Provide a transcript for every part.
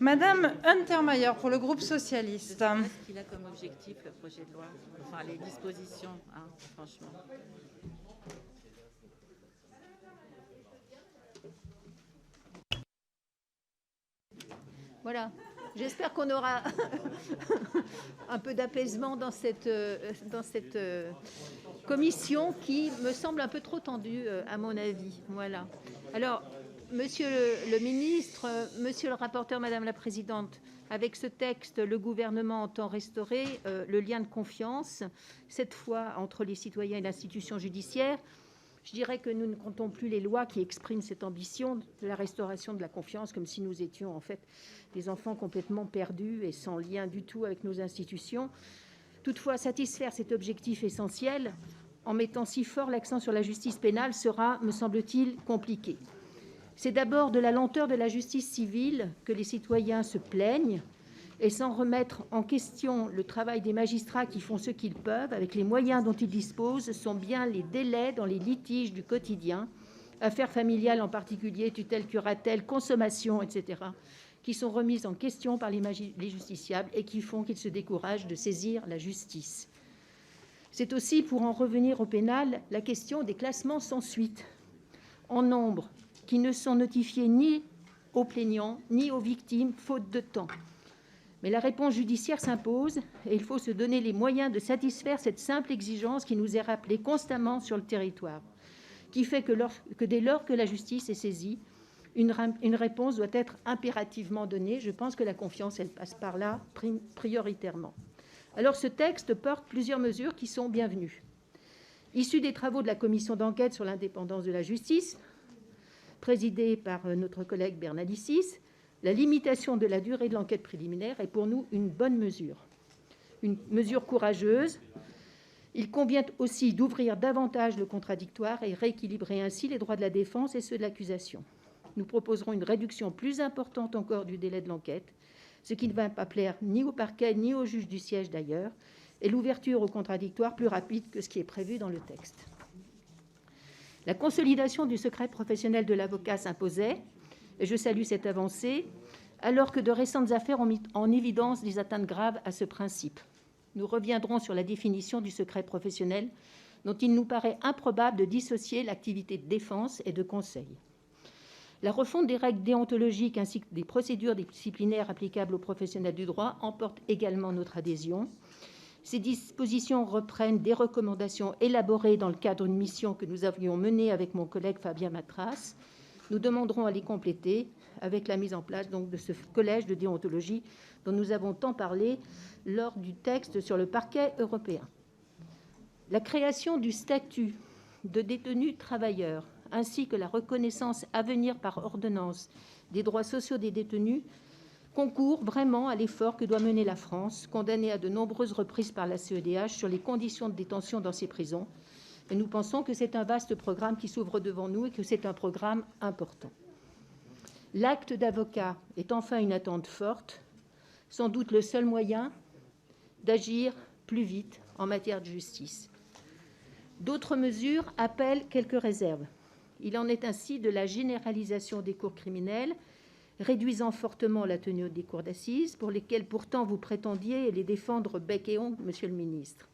Madame Untermaier, pour le groupe socialiste. Qu'est-ce qu'il a comme objectif, le projet de loi? Enfin, les dispositions, hein, franchement. Voilà. J'espère qu'on aura un peu d'apaisement dans cette commission qui me semble un peu trop tendue, à mon avis. Voilà. Alors, monsieur le ministre, monsieur le rapporteur, madame la présidente, avec ce texte, le gouvernement entend restaurer le lien de confiance, cette fois entre les citoyens et l'institution judiciaire. Je dirais que nous ne comptons plus les lois qui expriment cette ambition de la restauration de la confiance, comme si nous étions en fait des enfants complètement perdus et sans lien du tout avec nos institutions. Toutefois, satisfaire cet objectif essentiel en mettant si fort l'accent sur la justice pénale sera, me semble-t-il, compliqué. C'est d'abord de la lenteur de la justice civile que les citoyens se plaignent, et sans remettre en question le travail des magistrats qui font ce qu'ils peuvent, avec les moyens dont ils disposent, sont bien les délais dans les litiges du quotidien, affaires familiales en particulier, tutelle, curatelle, consommation, etc., qui sont remises en question par les justiciables et qui font qu'ils se découragent de saisir la justice. C'est aussi, pour en revenir au pénal, la question des classements sans suite, en nombre, qui ne sont notifiés ni aux plaignants ni aux victimes, faute de temps. Mais la réponse judiciaire s'impose et il faut se donner les moyens de satisfaire cette simple exigence qui nous est rappelée constamment sur le territoire, qui fait que dès lors que la justice est saisie, une réponse doit être impérativement donnée. Je pense que la confiance, elle passe par là prioritairement. Alors ce texte porte plusieurs mesures qui sont bienvenues. Issu des travaux de la commission d'enquête sur l'indépendance de la justice, présidée par notre collègue Bernalicis, la limitation de la durée de l'enquête préliminaire est pour nous une bonne mesure, une mesure courageuse. Il convient aussi d'ouvrir davantage le contradictoire et rééquilibrer ainsi les droits de la défense et ceux de l'accusation. Nous proposerons une réduction plus importante encore du délai de l'enquête, ce qui ne va pas plaire ni au parquet ni au juge du siège d'ailleurs, et l'ouverture au contradictoire plus rapide que ce qui est prévu dans le texte. La consolidation du secret professionnel de l'avocat s'imposait, et je salue cette avancée, alors que de récentes affaires ont mis en évidence des atteintes graves à ce principe. Nous reviendrons sur la définition du secret professionnel, dont il nous paraît improbable de dissocier l'activité de défense et de conseil. La refonte des règles déontologiques ainsi que des procédures disciplinaires applicables aux professionnels du droit emporte également notre adhésion. Ces dispositions reprennent des recommandations élaborées dans le cadre d'une mission que nous avions menée avec mon collègue Fabien Matras. Nous demanderons à les compléter avec la mise en place donc, de ce collège de déontologie dont nous avons tant parlé lors du texte sur le parquet européen. La création du statut de détenu travailleur ainsi que la reconnaissance à venir par ordonnance des droits sociaux des détenus concourent vraiment à l'effort que doit mener la France, condamnée à de nombreuses reprises par la CEDH sur les conditions de détention dans ces prisons. Et nous pensons que c'est un vaste programme qui s'ouvre devant nous et que c'est un programme important. L'acte d'avocat est enfin une attente forte, sans doute le seul moyen d'agir plus vite en matière de justice. D'autres mesures appellent quelques réserves. Il en est ainsi de la généralisation des cours criminelles, réduisant fortement la tenue des cours d'assises, pour lesquelles pourtant vous prétendiez les défendre bec et ongles, monsieur le ministre.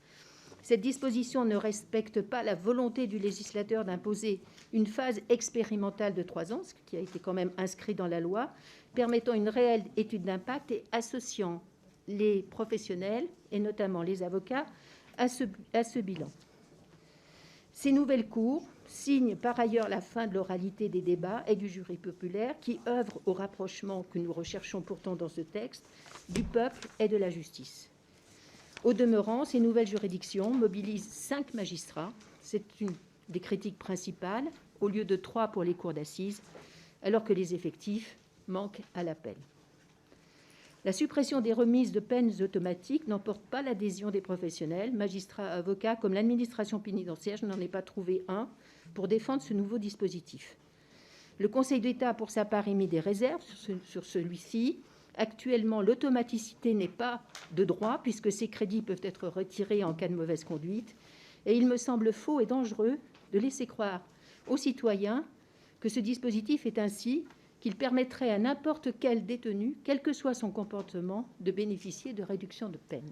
Cette disposition ne respecte pas la volonté du législateur d'imposer une phase expérimentale de 3 ans, ce qui a été quand même inscrit dans la loi, permettant une réelle étude d'impact et associant les professionnels, et notamment les avocats, à ce bilan. Ces nouvelles cours signent par ailleurs la fin de l'oralité des débats et du jury populaire qui œuvre au rapprochement que nous recherchons pourtant dans ce texte du peuple et de la justice. Au demeurant, ces nouvelles juridictions mobilisent 5 magistrats. C'est une des critiques principales, au lieu de 3 pour les cours d'assises, alors que les effectifs manquent à l'appel. La suppression des remises de peines automatiques n'emporte pas l'adhésion des professionnels, magistrats, avocats, comme l'administration pénitentiaire. Je n'en ai pas trouvé un pour défendre ce nouveau dispositif. Le Conseil d'État, pour sa part, émet des réserves sur celui-ci. Actuellement, l'automaticité n'est pas de droit puisque ces crédits peuvent être retirés en cas de mauvaise conduite. Et il me semble faux et dangereux de laisser croire aux citoyens que ce dispositif est ainsi qu'il permettrait à n'importe quel détenu, quel que soit son comportement, de bénéficier de réduction de peine.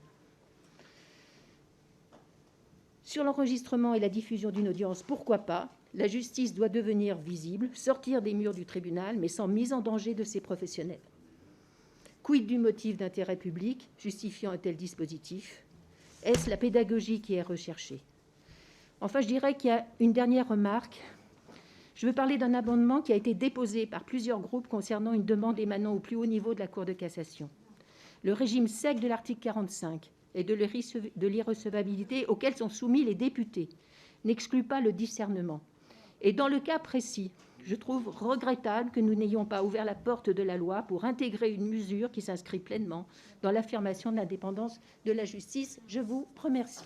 Sur l'enregistrement et la diffusion d'une audience, pourquoi pas? La justice doit devenir visible, sortir des murs du tribunal, mais sans mise en danger de ses professionnels. Quid du motif d'intérêt public justifiant un tel dispositif? Est-ce la pédagogie qui est recherchée? Enfin, je dirais qu'il y a une dernière remarque. Je veux parler d'un amendement qui a été déposé par plusieurs groupes concernant une demande émanant au plus haut niveau de la Cour de cassation. Le régime sec de l'article 45 et de l'irrecevabilité auquel sont soumis les députés n'exclut pas le discernement. Et dans le cas précis, je trouve regrettable que nous n'ayons pas ouvert la porte de la loi pour intégrer une mesure qui s'inscrit pleinement dans l'affirmation de l'indépendance de la justice. Je vous remercie.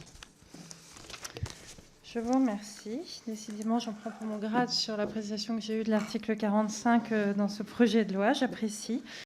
Je vous remercie. Décidément, j'en prends pour mon grade sur l'appréciation que j'ai eue de l'article 45 dans ce projet de loi. J'apprécie.